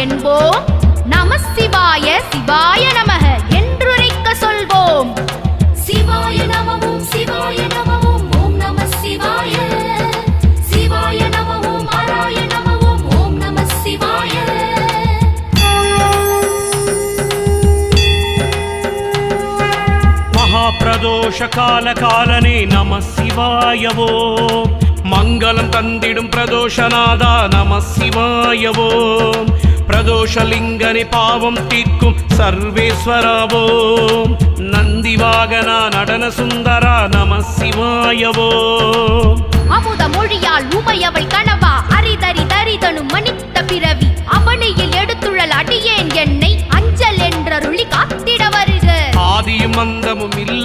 என்போம். நம சிவாய சிவாய நமக என்றுரைக்க சொல்வோம். சிவாய நமவும் சிவாய நமவும் ஓம் நம சிவாய. சிவாய நமவும் ஆராய நமவும் ஓம் நம சிவாய. மகாபிரதோஷ கால காலனே நம சிவாயவோ. மங்களம் தந்திடும் பிரதோஷநாதா நம சிவாயவோ. பிரதோஷலிங்கனே பாவம் தீர்க்கும் சர்வேஸ்வரவோ. நந்திவாகனா நடன சுந்தரா நம சிவாயவோ. அமுத மொழியால் உமையவள் கணவா அரிதரி தரிதனும் மனித்த பிறவி அவனியில் எடுத்துழல் அடியேன் என்னை அஞ்சல் என்றருளி காத்திட வருக. ஆதியும் அந்தமும் இல்ல